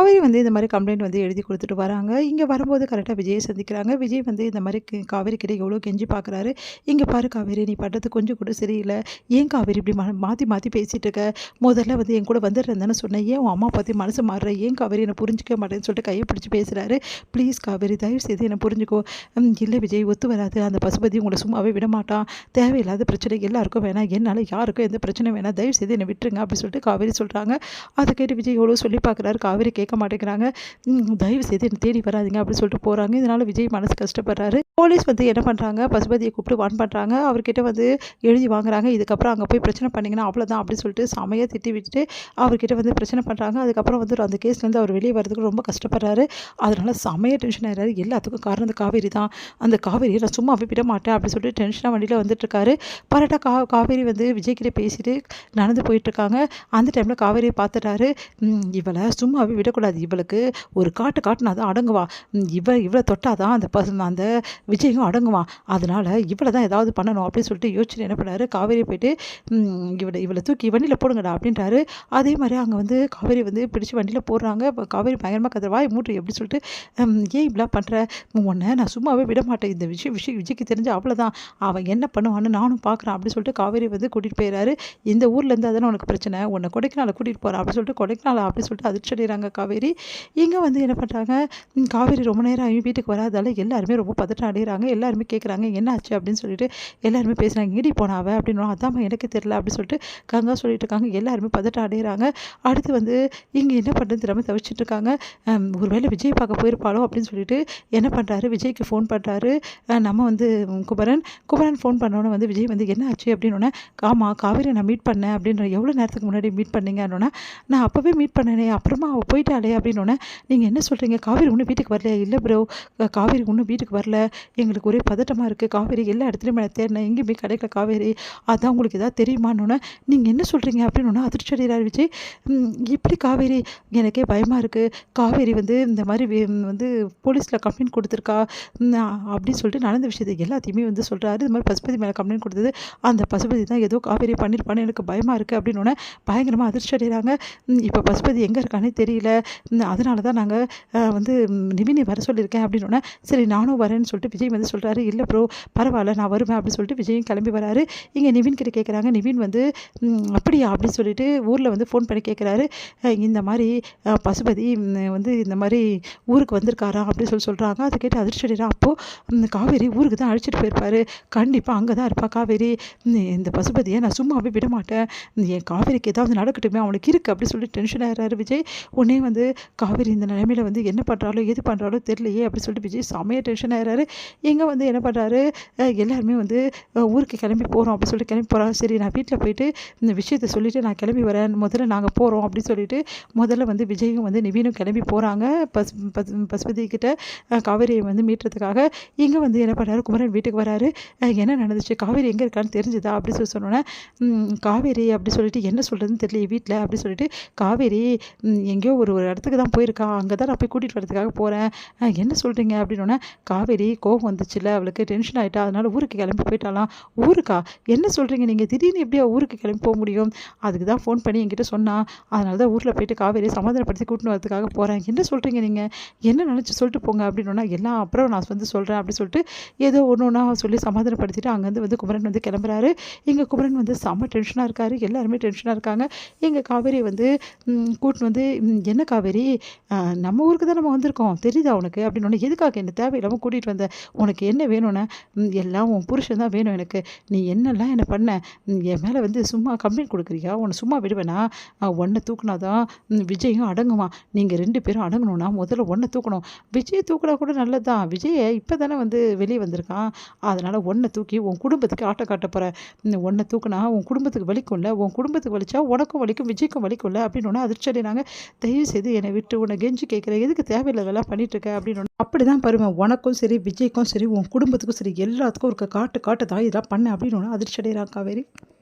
காவேரி வந்து இந்த மாதிரி கம்ப்ளைண்ட் வந்து எழுதி கொடுத்துட்டு வராங்க. இங்கே வரும்போது கரெக்டாக விஜயை சந்திக்கிறாங்க. விஜய் வந்து இந்த மாதிரி காவேரி கிட்ட எவ்வளோ கெஞ்சி பார்க்குறாரு. இங்கே பாரு காவேரி, நீ பண்ணுறது கொஞ்சம் கூட சரியில்லை. ஏன் காவேரி இப்படி மாற்றி மாற்றி பேசிகிட்டு இருக்க? முதல்ல வந்து என் கூட வந்துடுறேன் தானே சொன்னேன். ஏன் உன் அம்மா பற்றி மனசு மாறுற? ஏன் காவேரி என்னை புரிஞ்சிக்க மாட்டேன்னு சொல்லிட்டு கையை பிடிச்சி பேசுகிறாரு. ப்ளீஸ் காவேரி, தயவு செய்து என்னை புரிஞ்சுக்கோ. இல்லை விஜய், ஒத்து வராது. அந்த பசுபதி உங்களை சும்மாவே விட மாட்டான். தேவையில்லாத பிரச்சனை எல்லாருக்கும் வேணாம். என்னால் யாருக்கும் எந்த பிரச்சனையும் வேணாம். தயவு செய்து என்னை விட்டுருங்க அப்படின்னு சொல்லிட்டு காவேரி சொல்கிறாங்க. அதை கேட்டு விஜய் எவ்வளோ சொல்லி பார்க்குறாரு. காவேரி கேட்க மாட்டேங்கிறாங்க. தயவு செய்து என்னை தேடி வராதிங்க அப்படின்னு சொல்லிட்டு போகிறாங்க. இதனால் விஜய் மனசு கஷ்டப்படுறாரு. போலீஸ் வந்து என்ன பண்ணுறாங்க, பசுபதியை கூப்பிட்டு வான் பண்ணுறாங்க. அவர்கிட்ட வந்து எழுதி வாங்குறாங்க. இதுக்கப்புறம் அங்கே போய் பிரச்சனை பண்ணிங்கன்னா அவ்வளோதான் அப்படின்னு சொல்லிட்டு செமையாக திட்டி விட்டுட்டு அவர்கிட்ட வந்து பிரச்சனை பண்ணுறாங்க. அதுக்கப்புறம் வந்து அந்த கேஸ்லேருந்து அவர் வெளியே வரதுக்கு ரொம்ப கஷ்டப்படுறாரு. அதனால் செமையாக டென்ஷன் ஆகிறாரு. எல்லாத்துக்கும் காரணம் அந்த காவேரி தான். அந்த காவேரியை நான் சும்மா விட மாட்டேன் அப்படின்னு சொல்லிட்டு டென்ஷனாக வண்டியில் வந்துட்டுருக்காரு. பரட்டா காவேரி வந்து விஜய்கிட்ட பேசிட்டு நடந்து போயிட்டுருக்காங்க. அந்த டைமில் காவேரியை பார்த்துட்டாரு. இவளை சும்மாவே விடக்கூடாது. இவளுக்கு ஒரு காட்டுனா தான் அடங்குவா. இவளை தொட்டாதான் அந்த விஜயும் அடங்குவான். அதனால் இவளை தான் ஏதாவது பண்ணணும் அப்படின்னு சொல்லிட்டு யோசிச்சுட்டு என்ன பண்ணாரு, காவேரியை போயிட்டு இவளை தூக்கி வண்டியில் போடுங்கடா அப்படின்றாரு. அதே மாதிரி அங்கே வந்து காவேரி வந்து பிடிச்சி வண்டியில் போடுறாங்க. இப்போ காவேரி பயங்கரமாக கத்துற, வாய் மூட்டு எப்படி சொல்லிட்டு ஏன் இப்படிலாம் பண்ணுற? உன்னை நான் சும்மாவே விட மாட்டேன். இந்த விஷயம் விஜய்க்கு தெரிஞ்ச அவ்வளோதான். அவன் என்ன பண்ணுவான்னு நானும் பார்க்குறேன் அப்படின்னு சொல்லிட்டு காவேரி வந்து கூட்டிகிட்டு போயிடறாரு. இந்த ஊர்லேருந்து அதானே உனக்கு பிரச்சனை, உன்னை கொடைக்கானல் கூட்டிகிட்டு போகிறேன் அப்படின்னு சொல்லிட்டு கொடைக்கானல் அப்படின்னு சொல்லிட்டு அதிர்ச்சி அடைகிறாங்க காவேரி. இங்கே வந்து என்ன பண்ணுறாங்க, காவேரி ரொம்ப நேரம் ஆகி வீட்டுக்கு வராதால எல்லாருமே ரொம்ப பதட்டம் அடைகிறாங்க. எல்லாருமே கேட்குறாங்க என்ன ஆச்சு அப்படின்னு சொல்லிட்டு எல்லாருமே பேசுகிறாங்க. எங்கடி போனாவ அப்படின்னு. அதாம்மா எனக்கு தெரியல அப்படின்னு சொல்லிட்டு கங்கா சொல்லிட்டு இருக்காங்க. எல்லாருமே பதட்டம் அடைகிறாங்க. அடுத்து வந்து இங்கே என்ன பண்ணுறது தெரியாமல் தவிச்சிட்டு இருக்காங்க. ஒருவேளை விஜய் பார்க்க போயிருப்பாளோ அப்படின்னு சொல்லிட்டு என்ன பண்ணுறாரு, விஜய்க்கு ஃபோன் பண்ணுறாரு. நம்ம வந்து குமரன் ஃபோன் பண்ணோன்னே வந்து விஜய் வந்து என்ன ஆச்சு அப்படின்னோடனே, ஆமாம் காவேரி நான் மீட் பண்ணேன் அப்படின்ற. எவ்வளோ நேரத்துக்கு முன்னாடி மீட் பண்ணீங்கன்னொன்னே, நான் அப்போவே மீட் பண்ணேனே, அப்புறமா அவள் போயிட்டாளே அப்படின்னோடனே, நீங்கள் என்ன சொல்கிறீங்க, காவேரி ஒன்றும் வீட்டுக்கு வரல? இல்லை ப்ரோ, காவேரி ஒன்றும் வீட்டுக்கு வரல. எங்களுக்கு ஒரே பதட்டமாக இருக்குது. காவேரி எல்லா இடத்துலையும் நான் தேடினேன், எங்கேயுமே கிடைக்கல காவேரி. அதான் உங்களுக்கு ஏதாவது தெரியுமான்னொன்னே, நீங்கள் என்ன சொல்கிறீங்க அப்படின்னோடனே அதிர்ச்சி அடைகிறார் விஜய். இப்படி காவேரி, எனக்கே பயமாக இருக்குது. காவேரி வந்து இந்த மாதிரி வந்து போலீஸில் கம்ப்ளைண்ட் கொடுத்துருக்கா அப்படின்னு சொல்லிட்டு நடந்த விஷயத்தை எல்லாத்தையுமே வந்து சொல்கிறாரு. இது மாதிரி பசுபதி மேலே கம்ப்ளைண்ட் கொடுத்தது அந்த பசுபதி தான் ஏதோ காவேரி பண்ணியிருப்பான்னு எனக்கு பயமாக இருக்குது அப்படின்னோடனே பயங்கரமாக அதிர்ச்சி அடைகிறாங்க. இப்போ பசுபதி எங்கே இருக்கானே தெரியல. அதனால தான் நாங்கள் வந்து நிவினை வர சொல்லியிருக்கேன் அப்படின்னோடனே, சரி நானும் வரேன்னு சொல்லிட்டு விஜய் வந்து சொல்கிறாரு. இல்லை ப்ரோ, பரவாயில்ல நான் வருவேன் அப்படின்னு சொல்லிட்டு விஜயும் கிளம்பி வராரு. இங்கே நிவின் கிட்ட கேட்குறாங்க. நிவின் வந்து அப்படியா அப்படின்னு சொல்லிட்டு ஊரில் வந்து ஃபோன் பண்ணி கேட்குறாரு. இந்த மாதிரி பசுபதி வந்து இந்த மாதிரி ஊருக்கு வந்திருக்காரா அப்படின்னு சொல்கிறாங்க. அதை கேட்டு அதிர்ச்சி அடைகிறா. அப்போது காவேரி ஊருக்கு தான் அழைச்சிட்டு போயிருப்பாரு. கண்டிப்பாக அங்கே தான் இருப்பா காவேரி. இந்த பசுபதியை நான் சும்மாவே விட மாட்டேன். என் காவேரிக்கு ஏதாவது நடக்கட்டுமே, அவனுக்கு இருக்குது அப்படின்னு சொல்லிட்டு டென்ஷன் ஆகிறாரு விஜய். உடனே வந்து காவேரி இந்த நிலைமையில் வந்து என்ன பண்ணுறாலோ எது பண்ணுறாலோ தெரியலையே அப்படின்னு சொல்லிட்டு விஜய் செமையாக டென்ஷன் ஆகிறாரு. இங்கே வந்து என்ன பண்ணுறாரு, எல்லாருமே வந்து ஊருக்கு கிளம்பி போகிறோம் அப்படின்னு சொல்லிட்டு கிளம்பி போகிறாங்க. சரி நான் வீட்டில் போயிட்டு இந்த விஷயத்தை சொல்லிவிட்டு நான் கிளம்பி வரேன், முதல்ல நாங்கள் போகிறோம் அப்படின்னு சொல்லிட்டு முதல்ல வந்து விஜயும் வந்து நிவினும் கிளம்பி போகிறாங்க பசுபதி கிட்ட காவேரியை வந்து மீட்டுறதுக்காக. இங்கே வந்து என்ன பண்ணுறாரு, குமரன் வீட்டுக்கு வராரு. என்ன நடந்துச்சு, காவேரி எங்கே இருக்கான்னு தெரிஞ்சுதா அப்படின்னு சொன்னோன்னே, காவேரி அப்படி சொல்லிட்டு என்ன சொல்கிறதுன்னு தெரியல வீட்டில் அப்படி சொல்லிட்டு, காவேரி எங்கேயோ ஒரு இடத்துக்கு தான் போயிருக்கா, அங்கே தான் நான் போய் கூட்டிகிட்டு வரதுக்காக போகிறேன். என்ன சொல்கிறீங்க அப்படின்னோடனே, காவேரி கோவம் வந்துச்சுல்ல, அவளுக்கு டென்ஷன் ஆகிட்டா, அதனால் ஊருக்கு கிளம்பி போயிட்டாலாம். ஊருக்கா? என்ன சொல்கிறீங்க நீங்கள், திடீர்னு எப்படியா ஊருக்கு கிளம்பி போக முடியும்? அதுக்கு தான் ஃபோன் பண்ணி என்கிட்ட சொன்னால், அதனால தான் ஊரில் போயிட்டு காவேரியை சமாதானப்படுத்தி கூட்டின்னு வரதுக்காக போகிறேன். என்ன சொல்கிறீங்க நீங்கள், என்ன நினச்சி சொல்லிட்டு போங்க அப்படின்னோன்னா, எல்லாம் அப்புறம் நான் வந்து சொல்கிறேன் அப்படி சொல்லிட்டு ஏதோ ஒன்று ஒன்றா சொல்லி சமாதானப்படுத்திட்டு அங்கேருந்து வந்து குமரன் வந்து கிளம்புறாரு. இங்கே குமரன் வந்து செம்ம டென்ஷனாக இருக்காரு. எல்லாருமே டென்ஷனாக இருக்காங்க. எங்கள் காவேரி வந்து கூட்டின்னு வந்து, என்ன காவேரி, நம்ம ஊருக்கு தான் நம்ம வந்திருக்கோம், தெரியுதா உனக்கு அப்படின்னோடனே, எதுக்காக என்ன தேவையில்லாமல் கூட்டிகிட்டு வந்த, உனக்கு என்ன வேணும்னு, எல்லாம் உன் புருஷன் தான் வேணும் எனக்கு, நீ என்னெல்லாம் என்ன பண்ண, என் மேலே வந்து சும்மா கம்ப்ளைண்ட் கொடுக்குறியா, உன்னை சும்மா விடுவேனா, ஒன்றை தூக்குனா தான் விஜயும் அடங்குவான், நீங்கள் 2 பேரும் அடங்கணும்னா முதல்ல ஒன்றை தூக்கணும். விஜய் தூக்கினா கூட நல்லது தான், விஜயை இப்போ தானே வந்து வெளியே வந்திருக்கான், அதனால் ஒன்றை தூக்கி உன் குடும்பத்துக்கு ஆட்ட காட்ட போகிறேன். ஒன்றை தூக்குனா உன் குடும்பத்துக்கு வலிக்கும்ல, உன் குடும்பத்துக்கு வலிச்சா உனக்கும் வலிக்கும் விஜய்க்கும் வலிக்கும்ல அப்படின்னு அதிர்ச்சி அடைனாங்க. தயவு செய்து என்னை விட்டு உன்னை கெஞ்சி கேட்குறேன், எதுக்கு தேவையில்லாதெல்லாம் பண்ணிட்டு இருக்க அப்படின்னு. அப்படி தான் பாருங்க, உனக்கும் சரி விஜய்க்கும் சரி உன் குடும்பத்துக்கும் சரி எல்லாத்துக்கும் ஒரு காட்டு தான் இதெல்லாம் பண்ண அப்படின்னு அதிர்ச்சி அடைகிறான் காவேரி.